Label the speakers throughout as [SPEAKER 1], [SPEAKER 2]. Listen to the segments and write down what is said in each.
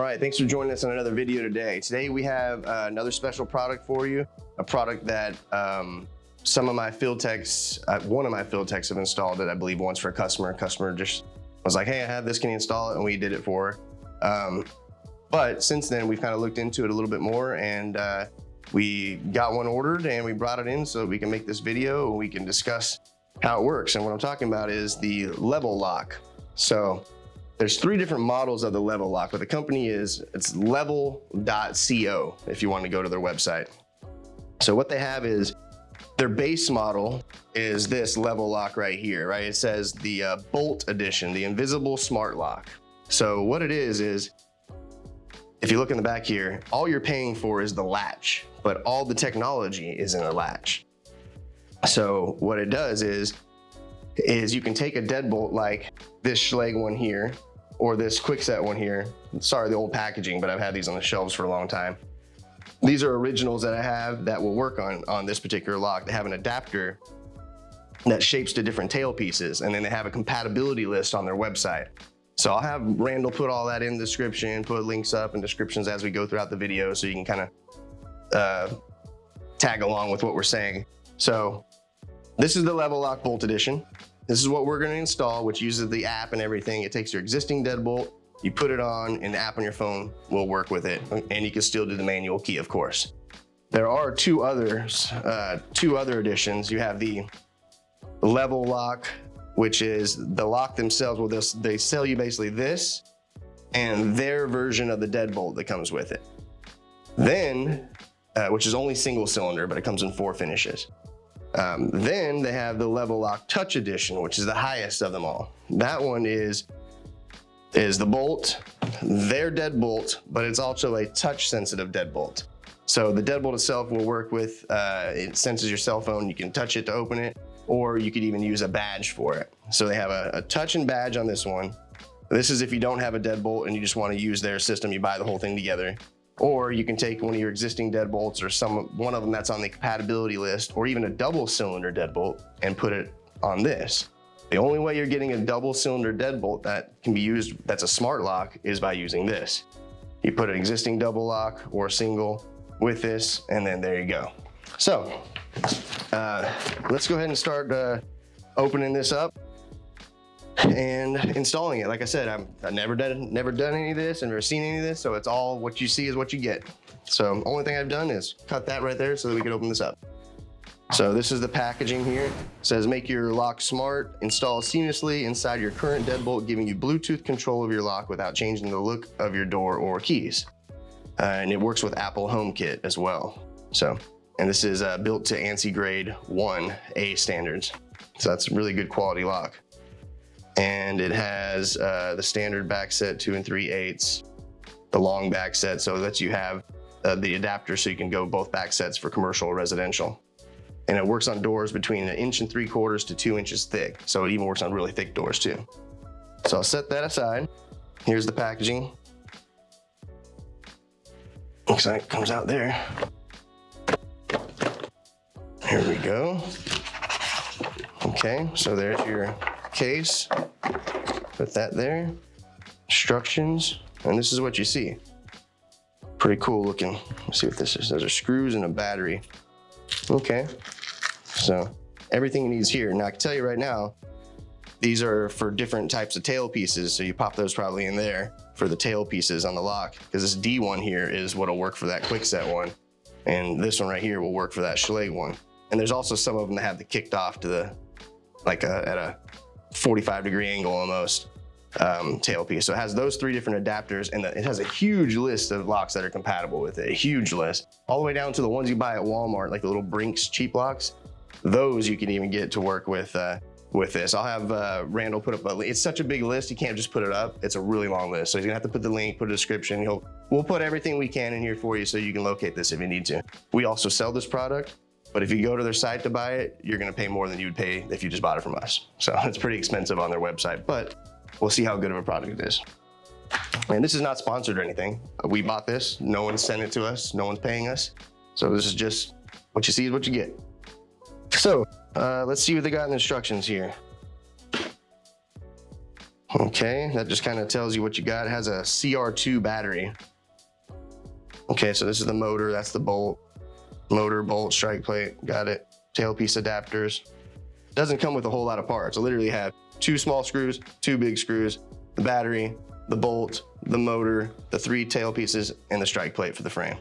[SPEAKER 1] right, thanks for joining us on another video today. Today we have another special product for you, a product that some of my field techs, one of my field techs have installed it, I believe, once for a customer. Customer just was like, hey, I have this, can you install it? And we did it for her. But since then, we've kind of looked into it a little bit more, and we got one ordered and we brought it in so we can make this video and we can discuss how it works. And what I'm talking about is the level lock. So there's 3 different models of the level lock, but the company it's level.co if you want to go to their website. So what they have is their base model is this level lock right here, right? It says the Bolt edition, the invisible smart lock. So what it is if you look in the back here, all you're paying for is the latch, but all the technology is in a latch. So what it does is you can take a deadbolt like this Schlage one here, or this quickset one here. Sorry, the old packaging, but I've had these on the shelves for a long time. These are originals that I have that will work on this particular lock. They have an adapter that shapes to different tail pieces, and then they have a compatibility list on their website. So I'll have Randall put all that in the description, put links up and descriptions as we go throughout the video so you can kind of tag along with what we're saying. So this is the Level Lock Bolt Edition. This is what we're going to install, which uses the app and everything. It takes your existing deadbolt, you put it on, and the app on your phone will work with it. And you can still do the manual key, of course. There are two other editions. You have the Level Lock, which is the lock themselves. Well, they sell you basically this and their version of the deadbolt that comes with it. Then, which is only single cylinder, but it comes in 4 finishes. Then they have the Level Lock Touch Edition, which is the highest of them all. That one is the bolt, their deadbolt, but it's also a touch sensitive deadbolt. So the deadbolt itself will work with, it senses your cell phone, you can touch it to open it, or you could even use a badge for it. So they have a touch and badge on this one. This is if you don't have a deadbolt and you just want to use their system, you buy the whole thing together. Or you can take one of your existing deadbolts or one of them that's on the compatibility list, or even a double cylinder deadbolt and put it on this. The only way you're getting a double cylinder deadbolt that can be used, that's a smart lock, is by using this. You put an existing double lock or single with this, and then there you go. So let's go ahead and start opening this up and installing it. Like I said, I've never done any of this and never seen any of this, so it's all what you see is what you get. So only thing I've done is cut that right there so that we can open this up. So this is the packaging here. It says make your lock smart, install seamlessly inside your current deadbolt, giving you Bluetooth control of your lock without changing the look of your door or keys. And it works with Apple HomeKit as well. So, and this is built to ANSI grade 1A standards. So that's a really good quality lock. And it has the standard back set 2 3/8, the long back set, so that you have the adapter so you can go both back sets for commercial or residential. And it works on doors between 1 3/4 to 2 inches thick. So it even works on really thick doors too. So I'll set that aside. Here's the packaging. Looks like it comes out there. Here we go. Okay, so there's your case. Put that there. Instructions, and this is what you see. Pretty cool looking. Let's see what this is. Those are screws and a battery. Okay, so everything it needs here. Now I can tell you right now, these are for different types of tail pieces, so you pop those probably in there for the tail pieces on the lock, because this D one here is what'll work for that quickset one, and this one right here will work for that Schlage one. And there's also some of them that have the kicked off to the, like at a 45-degree angle almost, tail piece. So it has those 3 different adapters, and it has a huge list of locks that are compatible with it, a huge list, all the way down to the ones you buy at Walmart, like the little Brinks cheap locks. Those you can even get to work with this. I'll have Randall put up it's such a big list, you can't just put it up. It's a really long list. So he's gonna have to put the link, put a description. We'll put everything we can in here for you so you can locate this if you need to. We also sell this product, but if you go to their site to buy it, you're gonna pay more than you would pay if you just bought it from us. So it's pretty expensive on their website, but we'll see how good of a product it is. And this is not sponsored or anything. We bought this, no one sent it to us, no one's paying us. So this is just what you see is what you get. So let's see what they got in the instructions here. Okay, that just kind of tells you what you got. It has a CR2 battery. Okay, so this is the motor, that's the bolt. Motor, bolt, strike plate, got it. Tailpiece adapters. Doesn't come with a whole lot of parts. I literally have 2 small screws, 2 big screws, the battery, the bolt, the motor, the 3 tail pieces, and the strike plate for the frame.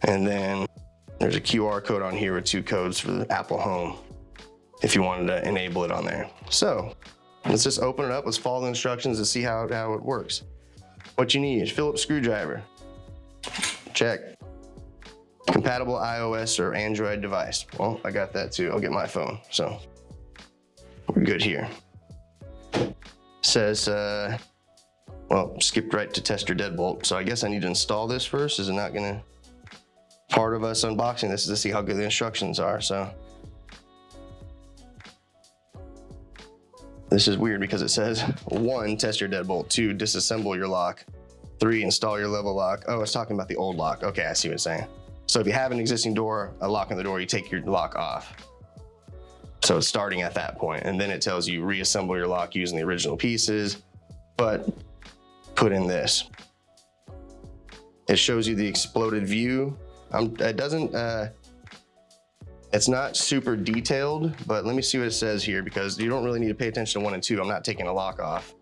[SPEAKER 1] And then there's a QR code on here with 2 codes for the Apple Home if you wanted to enable it on there. So let's just open it up. Let's follow the instructions and see how it works. What you need is Phillips screwdriver. Check. Compatible iOS or Android device. Well, I got that too. I'll get my phone. So we're good here. Says, well, skipped right to test your deadbolt. So I guess I need to install this first. Is it not gonna, part of us unboxing this is to see how good the instructions are. So this is weird because it says 1, test your deadbolt, 2, disassemble your lock, 3, install your level lock. Oh, it's talking about the old lock. Okay, I see what it's saying. So if you have an existing door, a lock on the door, you take your lock off. So it's starting at that point. And then it tells you reassemble your lock using the original pieces, but put in this. It shows you the exploded view. It doesn't, it's not super detailed, but let me see what it says here because you don't really need to pay attention to 1 and 2. I'm not taking a lock off.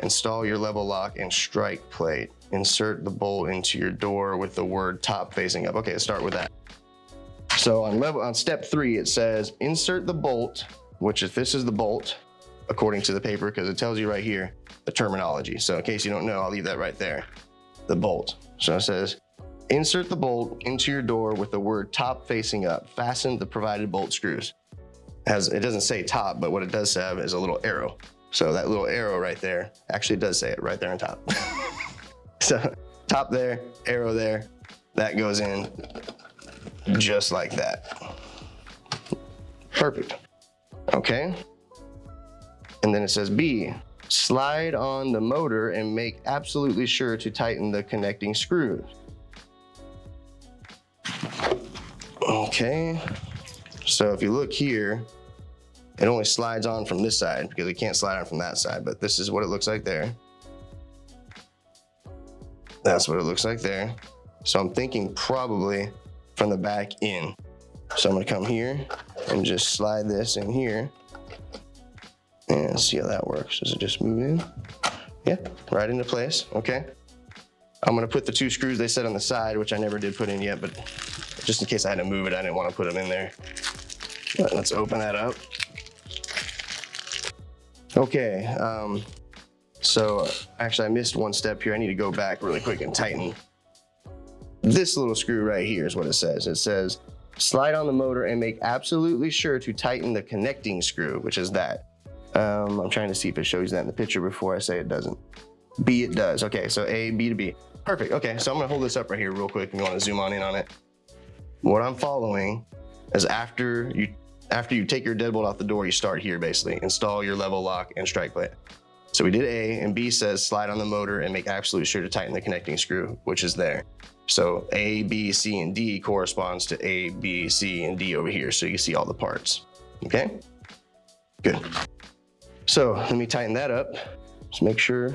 [SPEAKER 1] Install your level lock and strike plate. Insert the bolt into your door with the word top facing up. Okay, let's start with that. So on step 3, it says insert the bolt, which if this is the bolt, according to the paper, because it tells you right here, the terminology. So in case you don't know, I'll leave that right there, the bolt. So it says, insert the bolt into your door with the word top facing up. Fasten the provided bolt screws. It doesn't say top, but what it does have is a little arrow. So that little arrow right there actually does say it right there on top. So top there, arrow there, that goes in just like that. Perfect. Okay. And then it says B, slide on the motor and make absolutely sure to tighten the connecting screws. Okay. So if you look here, it only slides on from this side because it can't slide on from that side, but this is what it looks like there. That's what it looks like there. So I'm thinking probably from the back in. So I'm gonna come here and just slide this in here and see how that works. Does it just move in? Yeah, right into place, okay. I'm gonna put the 2 screws they said on the side, which I never did put in yet, but just in case I had to move it, I didn't wanna put them in there. But let's open that up. Okay, so actually I missed 1 step here. I need to go back really quick and tighten this little screw right here is what it says. It says, slide on the motor and make absolutely sure to tighten the connecting screw, which is that. I'm trying to see if it shows that in the picture before I say it doesn't. B, it does. Okay, so A, B to B. Perfect, okay, so I'm gonna hold this up right here real quick if you wanna zoom on in on it. What I'm following is after you take your deadbolt off the door, you start here basically. Install your level lock and strike plate. So we did A, and B says slide on the motor and make absolutely sure to tighten the connecting screw, which is there. So A, B, C, and D corresponds to A, B, C, and D over here, so you can see all the parts, okay? Good. So let me tighten that up. Just make sure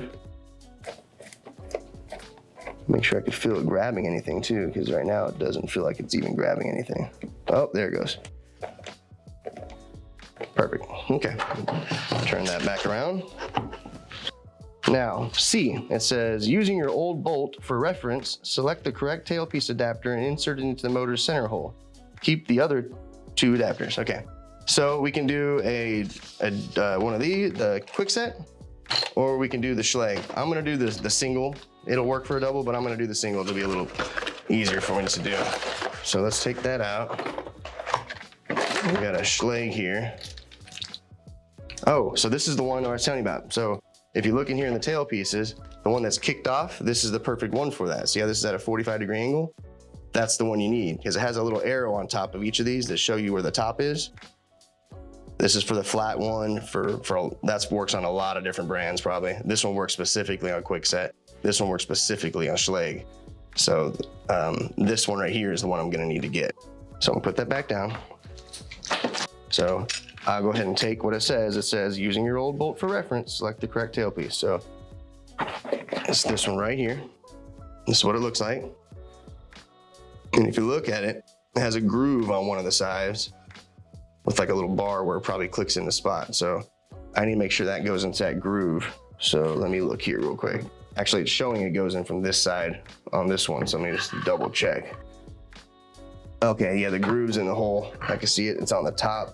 [SPEAKER 1] I can feel it grabbing anything too, because right now it doesn't feel like it's even grabbing anything. Oh, there it goes. Perfect, okay. Turn that back around. Now, C, it says, using your old bolt for reference, select the correct tailpiece adapter and insert it into the motor's center hole. Keep the other 2 adapters, okay. So we can do one of these, the quick set, or we can do the Schlage. I'm gonna do the single. It'll work for a double, but I'm gonna do the single. It'll be a little easier for me to do. So let's take that out. We got a Schlage here. Oh, so this is the one I was telling you about. So if you look in here in the tail pieces, the one that's kicked off, this is the perfect one for that. See how this is at a 45-degree angle? That's the one you need because it has a little arrow on top of each of these that show you where the top is. This is for the flat one, that works on a lot of different brands probably. This one works specifically on Quickset. This one works specifically on Schlage. So this one right here is the one I'm gonna need to get. So I'm gonna put that back down. So I'll go ahead and take what it says. It says, using your old bolt for reference, select the correct tailpiece. So it's this one right here. This is what it looks like. And if you look at it, it has a groove on one of the sides with like a little bar where it probably clicks in the spot. So I need to make sure that goes into that groove. So let me look here real quick. Actually, it's showing it goes in from this side on this one. So let me just double check. Okay, yeah, the groove's in the hole. I can see it, it's on the top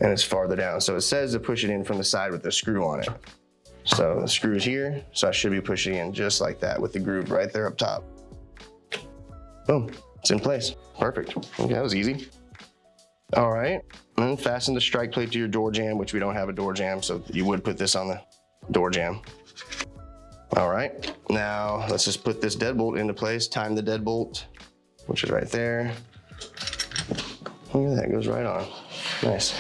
[SPEAKER 1] and it's farther down. So it says to push it in from the side with the screw on it. So the screw's here. So I should be pushing in just like that with the groove right there up top. Boom, it's in place. Perfect. Okay, that was easy. All right, and then fasten the strike plate to your door jamb, which we don't have a door jamb, so you would put this on the door jamb. All right, now let's just put this deadbolt into place, time the deadbolt, which is right there. Look at that, it goes right on. Nice.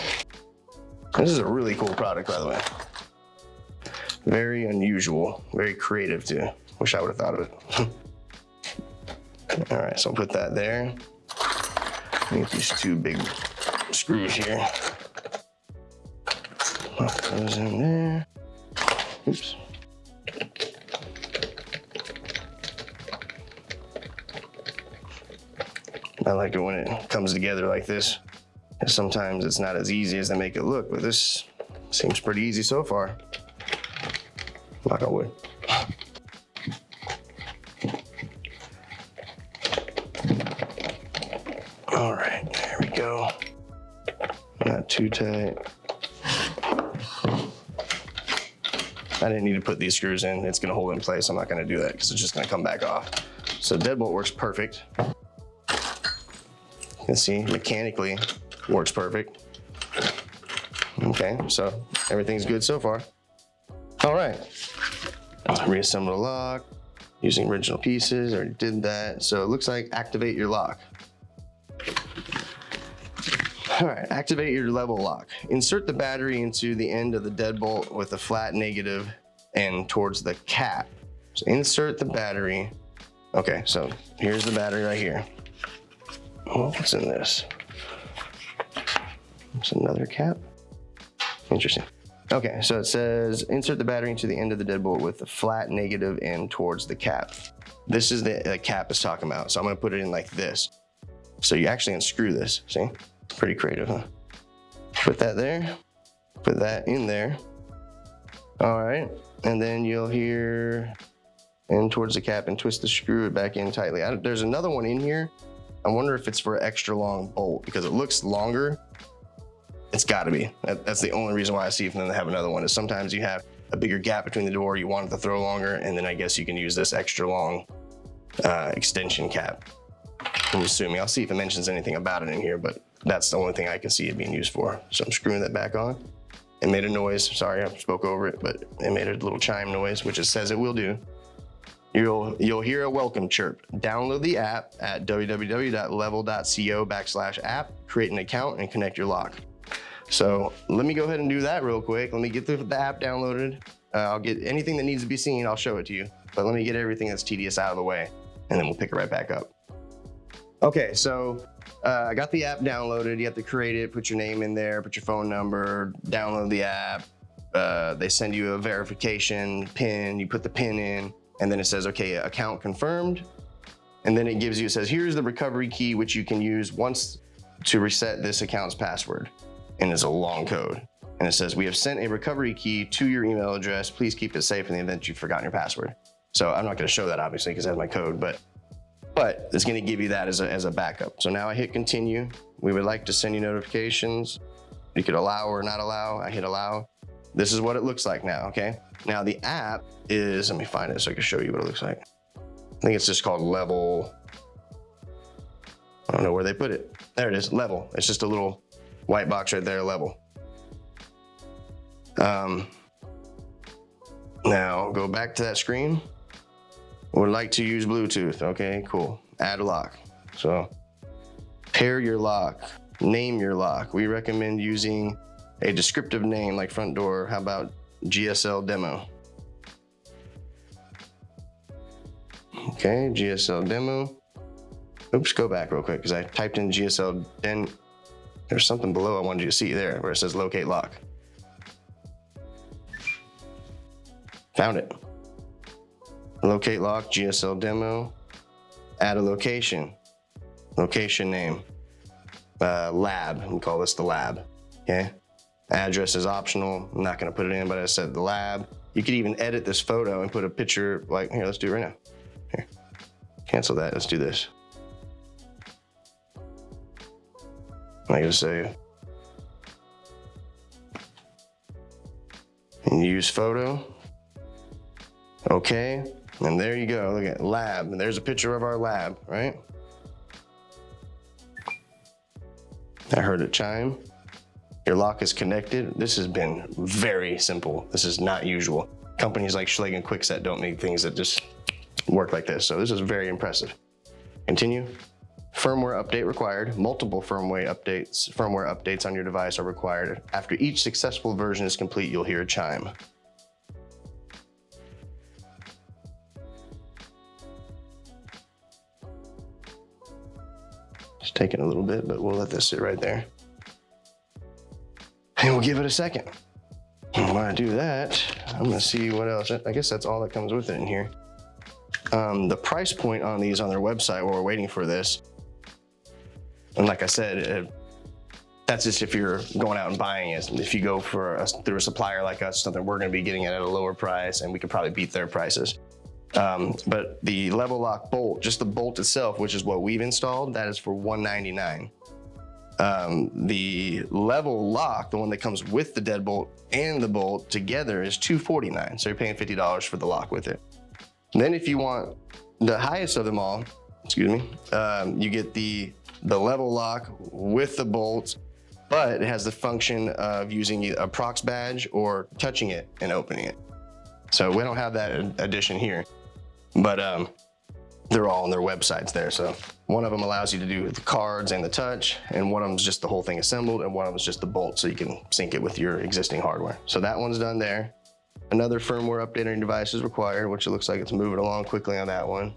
[SPEAKER 1] This is a really cool product, by the way. Very unusual, very creative too. Wish I would have thought of it. All right, so I'll put that there. Get these two big screws here. Put those in there. Oops. I like it when it comes together like this. Sometimes it's not as easy as they make it look, but this seems pretty easy so far. Knock on wood. All right, there we go. Not too tight. I didn't need to put these screws in. It's gonna hold it in place. I'm not gonna do that because it's just gonna come back off. So deadbolt works perfect. You can see mechanically works perfect. Okay, so everything's good so far. All right, reassemble the lock using original pieces. Already did that. So it looks like activate your lock. All right, activate your level lock. Insert the battery into the end of the deadbolt with a flat negative and towards the cap. So insert the battery. Okay, so here's the battery right here. Oh, what's in this? It's another cap. Interesting. Okay, so it says insert the battery into the end of the deadbolt with the flat negative and towards the cap. This is the cap is talking about. So I'm gonna put it in like this. So you actually unscrew this, see? Pretty creative, huh? Put that there, put that in there. All right, and then you'll hear in towards the cap and twist the screw back in tightly. There's another one in here. I wonder if it's for an extra long bolt because it looks longer. It's gotta be. That's the only reason why I see if then they have another one is sometimes you have a bigger gap between the door, you want it to throw longer, and then I guess you can use this extra long extension cap. I'm assuming. I'll see if it mentions anything about it in here, but that's the only thing I can see it being used for. So I'm screwing that back on. It made a noise. Sorry, I spoke over it, but it made a little chime noise, which it says it will do. You'll hear a welcome chirp. Download the app at www.level.co/app, create an account, and connect your lock. So let me go ahead and do that real quick. Let me get the app downloaded. I'll get anything that needs to be seen, I'll show it to you. But let me get everything that's tedious out of the way, and then we'll pick it right back up. Okay, so I got the app downloaded. You have to create it, put your name in there, put your phone number, download the app. They send you a verification PIN, you put the PIN in, and then it says, okay, account confirmed. And then it gives you, it says, here's the recovery key, which you can use once to reset this account's password. And it's a long code. And it says, we have sent a recovery key to your email address. Please keep it safe in the event you've forgotten your password. So I'm not gonna show that obviously because it has my code, but it's gonna give you that as a backup. So now I hit continue. We would like to send you notifications. You could allow or not allow. I hit allow. This is what it looks like now, okay? Now the app is, let me find it so I can show you what it looks like. I think it's just called Level. I don't know where they put it. There it is, Level. It's just a little white box right there, Level. Now go back to that screen. Would like to use Bluetooth. Okay, cool. Add a lock. So pair your lock, name your lock. We recommend using a descriptive name like front door. How about GSL demo? Okay, GSL demo. Oops, go back real quick because I typed in GSL there's something below I wanted you to see there where it says locate lock. Found it. Locate lock, GSL demo, add a location, location name, lab, we call this the lab, okay? Address is optional, I'm not gonna put it in, but I said the lab. You could even edit this photo and put a picture, like, here, let's do it right now. Here, cancel that, let's do this. I'm gonna say, and use photo, okay. And there you go, look at lab, and there's a picture of our lab, right? I heard it chime. Your lock is connected. This has been very simple. This is not usual. Companies like Schlage and Kwikset don't make things that just work like this, so this is very impressive. Continue. Firmware update required. Multiple firmware updates on your device are required. After each successful version is complete, you'll hear a chime. It's taking a little bit, but we'll let this sit right there. And we'll give it a second. And while I do that, I'm gonna see what else. I guess that's all that comes with it in here. The price point on these on their website while we're waiting for this, and like I said, that's just if you're going out and buying it. If you go through a supplier like us, something we're gonna be getting it at a lower price, and we could probably beat their prices. But the level lock bolt, just the bolt itself, which is what we've installed, that is for $199. The level lock, the one that comes with the deadbolt and the bolt together, is $249. So you're paying $50 for the lock with it. And then if you want the highest of them all, excuse me, you get the level lock with the bolts, but it has the function of using a prox badge or touching it and opening it. So we don't have that addition here, but they're all on their websites there. So one of them allows you to do the cards and the touch, and one of them's just the whole thing assembled, and one of them's just the bolt, so you can sync it with your existing hardware. So that one's done there. Another firmware update on your device is required, which it looks like it's moving along quickly on that one.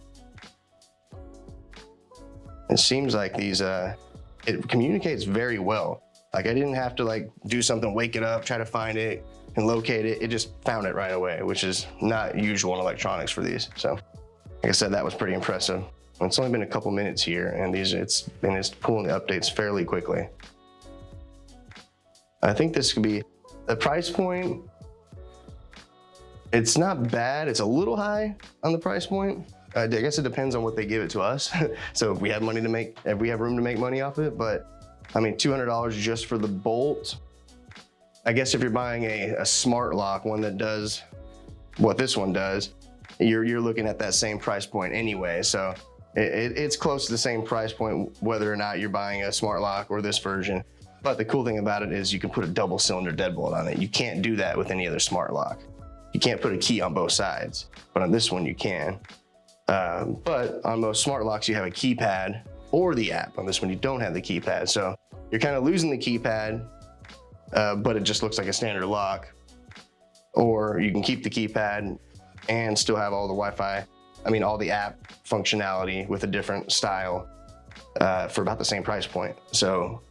[SPEAKER 1] It seems like these, it communicates very well. Like I didn't have to like do something, wake it up, try to find it and locate it. It just found it right away, which is not usual in electronics for these. So like I said, that was pretty impressive. It's only been a couple minutes here, and it's pulling the updates fairly quickly. I think this could be the price point. It's not bad. It's a little high on the price point. I guess it depends on what they give it to us. So if we have room to make money off it, but I mean, $200 just for the bolt. I guess if you're buying a smart lock, one that does what this one does, you're looking at that same price point anyway. So it's close to the same price point, whether or not you're buying a smart lock or this version. But the cool thing about it is you can put a double cylinder deadbolt on it. You can't do that with any other smart lock. You can't put a key on both sides, but on this one you can. But on most smart locks, you have a keypad or the app. On this one, you don't have the keypad. So you're kind of losing the keypad, but it just looks like a standard lock. Or you can keep the keypad and still have all the Wi-Fi, all the app functionality with a different style for about the same price point. So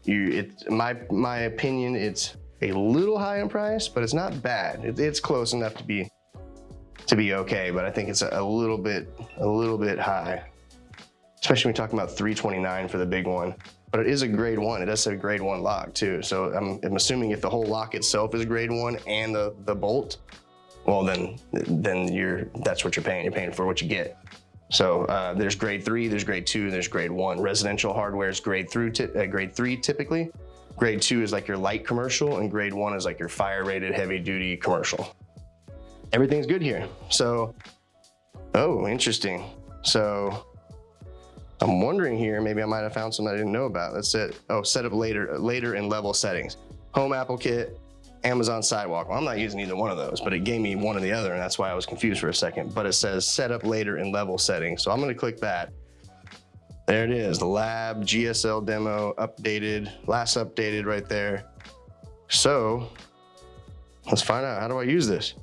[SPEAKER 1] my opinion, it's a little high in price, but it's not bad. It's close enough to be okay, but I think it's a little bit high, especially when you're talking about $329 for the big one. But it is a grade 1. It does say grade 1 lock too. So I'm assuming if the whole lock itself is grade 1 and the bolt, well then that's what you're paying. You're paying for what you get. So there's grade 3, there's grade 2, and there's grade 1. Residential hardware is grade 3 typically. Grade 2 is like your light commercial, and grade 1 is like your fire rated heavy duty commercial. Everything's good here. So, oh, interesting. So I'm wondering here, maybe I might have found something I didn't know about. That's it. Oh, set up later in level settings. Home Apple Kit, Amazon Sidewalk. Well, I'm not using either one of those, but it gave me one or the other, and that's why I was confused for a second. But it says set up later in level settings. So I'm gonna click that. There it is, the lab GSL demo updated, last updated right there. So let's find out, how do I use this?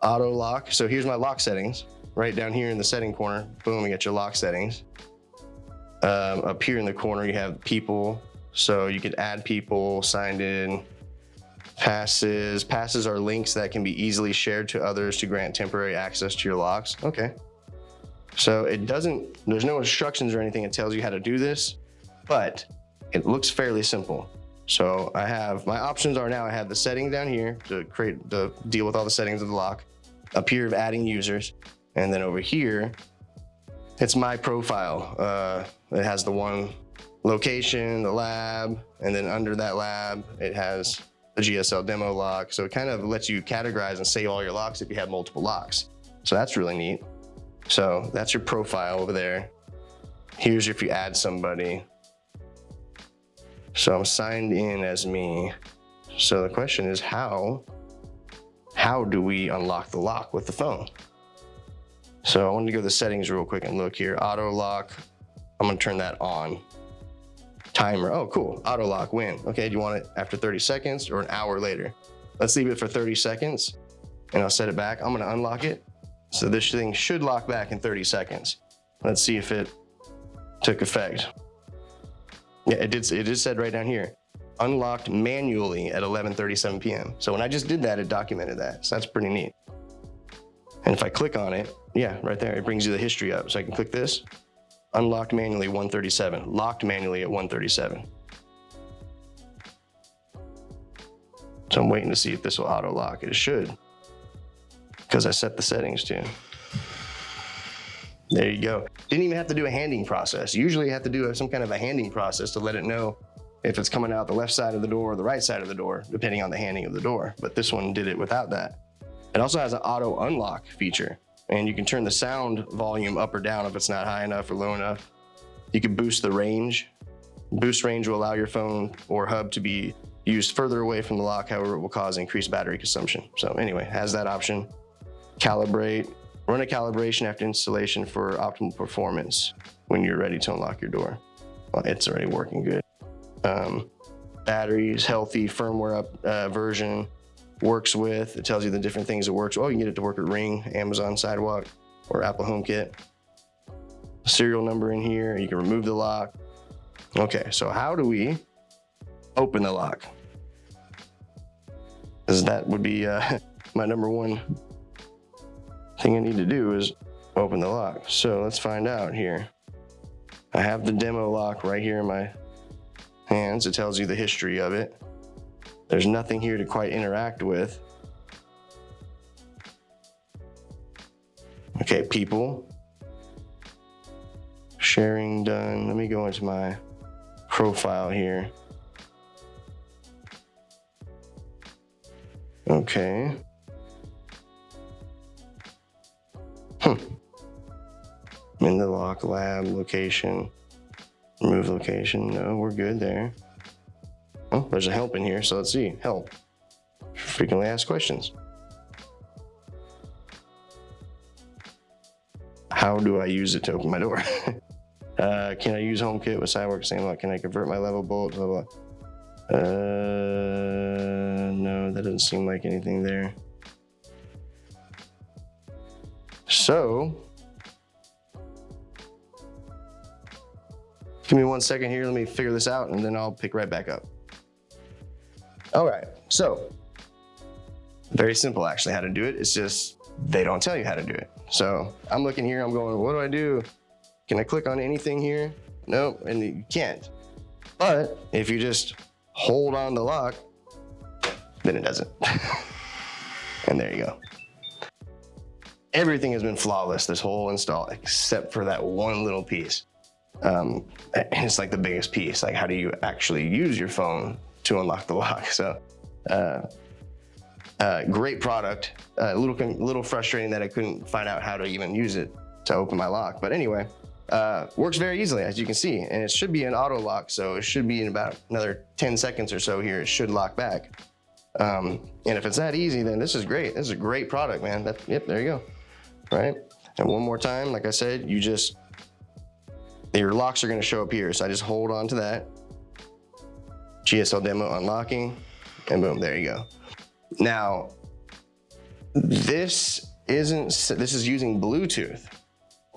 [SPEAKER 1] Auto lock, so here's my lock settings. Right down here in the setting corner, boom, you get your lock settings. Up here in the corner, you have people, So you could add people, signed in, passes. Passes are links that can be easily shared to others to grant temporary access to your locks. Okay. So there's no instructions or anything that tells you how to do this, but it looks fairly simple. So my options are now I have the setting down here to deal with all the settings of the lock. Up here of adding users. And then over here, it's my profile. It has the one location, the lab, and then under that lab, it has the GSL demo lock. So it kind of lets you categorize and save all your locks if you have multiple locks. So that's really neat. So that's your profile over there. Here's if you add somebody. So I'm signed in as me. So the question is how do we unlock the lock with the phone? So I wanted to go to the settings real quick and look here. Auto lock, I'm gonna turn that on. Timer, oh cool, auto lock when? Okay, do you want it after 30 seconds or an hour later? Let's leave it for 30 seconds and I'll set it back. I'm gonna unlock it. So this thing should lock back in 30 seconds. Let's see if it took effect. Yeah, it did said right down here, unlocked manually at 11:37 p.m. So when I just did that, it documented that. So that's pretty neat. And if I click on it, yeah, right there, it brings you the history up. So I can click this, unlocked manually 1:37, locked manually at 1:37. So I'm waiting to see if this will auto lock. It should, because I set the settings to. There you go. Didn't even have to do a handing process. Usually you have to do some kind of a handing process to let it know if it's coming out the left side of the door or the right side of the door, depending on the handing of the door. But this one did it without that. It also has an auto unlock feature, and you can turn the sound volume up or down if it's not high enough or low enough. You can boost the range. Boost range will allow your phone or hub to be used further away from the lock, however, it will cause increased battery consumption. So anyway, has that option. Calibrate. Run a calibration after installation for optimal performance when you're ready to unlock your door. Well, it's already working good. Batteries, healthy, firmware up version, works with, it tells you the different things it works. Oh, you can get it to work with Ring, Amazon Sidewalk, or Apple HomeKit. Serial number in here, you can remove the lock. Okay, so how do we open the lock? Because that would be my number one thing I need to do is open the lock. So let's find out here. I have the demo lock right here in my hands. It tells you the history of it. There's nothing here to quite interact with. Okay, people. Sharing done. Let me go into my profile here. Okay. In the lock lab location, remove location. No, we're good there. Oh, there's a help in here, so let's see. Help. Frequently asked questions. How do I use it to open my door? Can I use HomeKit with Sidewalk? Same lock. Can I convert my level bolt? Blah, blah. No, that doesn't seem like anything there. So, give me 1 second here. Let me figure this out and then I'll pick right back up. All right, so very simple actually how to do it. It's just they don't tell you how to do it. So I'm looking here, I'm going, what do I do? Can I click on anything here? Nope, and you can't. But if you just hold on the lock, then it doesn't. And there you go. Everything has been flawless, this whole install, except for that one little piece. And it's like the biggest piece, like how do you actually use your phone to unlock the lock? So, great product. A little frustrating that I couldn't find out how to even use it to open my lock. But anyway, works very easily, as you can see. And it should be an auto lock, so it should be in about another 10 seconds or so here, it should lock back. And if it's that easy, then this is great. This is a great product, man. Yep, there you go. Right? And one more time, like I said, your locks are gonna show up here. So I just hold on to that. GSL demo unlocking, and boom, there you go. Now, this is using Bluetooth.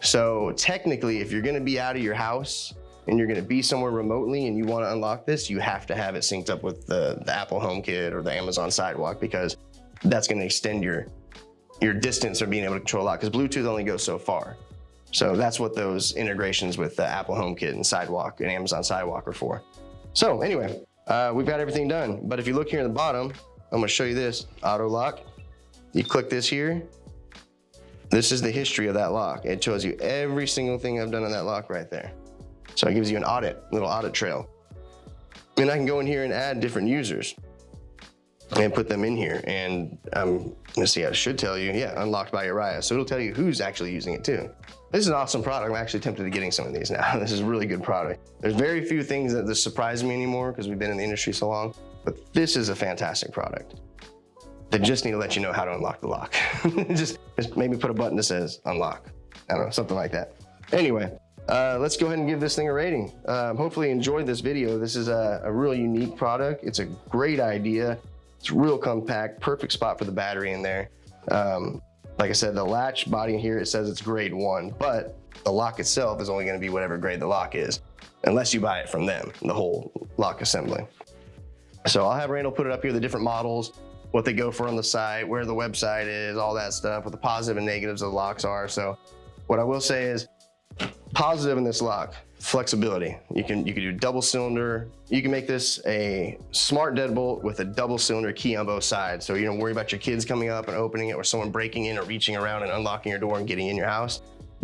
[SPEAKER 1] So technically, if you're gonna be out of your house and you're gonna be somewhere remotely and you wanna unlock this, you have to have it synced up with the Apple HomeKit or the Amazon Sidewalk, because that's gonna extend your distance of being able to control a lock, because Bluetooth only goes so far. So that's what those integrations with the Apple HomeKit and Sidewalk and Amazon Sidewalk are for. So anyway, we've got everything done. But if you look here in the bottom, I'm gonna show you this, auto lock. You click this here. This is the history of that lock. It shows you every single thing I've done on that lock right there. So it gives you an little audit trail. And I can go in here and add different users and put them in here. And let's see, I should tell you, yeah, unlocked by Uriah. So it'll tell you who's actually using it too. This is an awesome product. I'm actually tempted to getting some of these now. This is a really good product. There's very few things that surprise me anymore because we've been in the industry so long, but this is a fantastic product. They just need to let you know how to unlock the lock. just maybe put a button that says unlock. I don't know, something like that. Anyway, let's go ahead and give this thing a rating. Hopefully you enjoyed this video. This is a real unique product. It's a great idea. It's real compact, perfect spot for the battery in there. Like I said, the latch body here, it says it's grade 1, but the lock itself is only gonna be whatever grade the lock is, unless you buy it from them, the whole lock assembly. So I'll have Randall put it up here, the different models, what they go for on the site, where the website is, all that stuff, what the positive and negatives of the locks are. So what I will say is, positive in this lock, flexibility. You can do double cylinder. You can make this a smart deadbolt with a double cylinder key on both sides. So you don't worry about your kids coming up and opening it, or someone breaking in or reaching around and unlocking your door and getting in your house.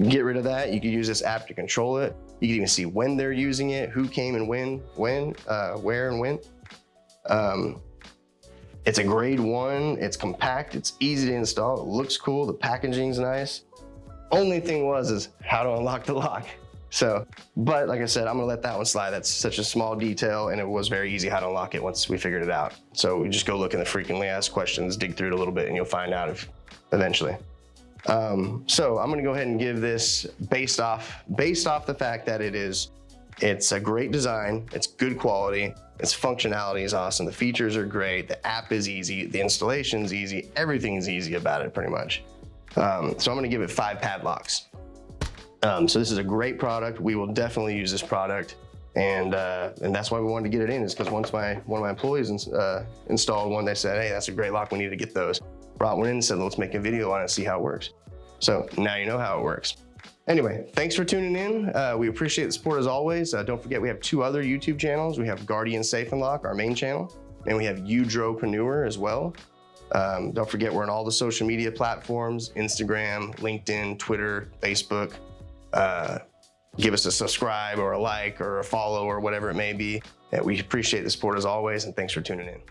[SPEAKER 1] Get rid of that. You can use this app to control it. You can even see when they're using it, who came and when, where and when. It's a grade 1, it's compact, it's easy to install, it looks cool, the packaging's nice. Only thing is how to unlock the lock. So, but like I said, I'm gonna let that one slide. That's such a small detail, and it was very easy how to unlock it once we figured it out. So we just go look in the frequently asked questions, dig through it a little bit, and you'll find out eventually. So I'm gonna go ahead and give this based off the fact that it's a great design, it's good quality, its functionality is awesome, the features are great, the app is easy, the installation's easy, everything's easy about it pretty much. So I'm gonna give it 5 padlocks. So this is a great product. We will definitely use this product, and that's why we wanted to get it in, is because once one of my employees installed one, they said, hey, that's a great lock, we need to get those. Brought one in and said, let's make a video on it and see how it works. So now you know how it works. Anyway, thanks for tuning in. We appreciate the support as always. Don't forget, we have 2 other YouTube channels. We have Guardian Safe and Lock, our main channel, and we have Udropreneur as well. Don't forget, we're on all the social media platforms, Instagram, LinkedIn, Twitter, Facebook. Give us a subscribe or a like or a follow or whatever it may be. We appreciate the support as always, and thanks for tuning in.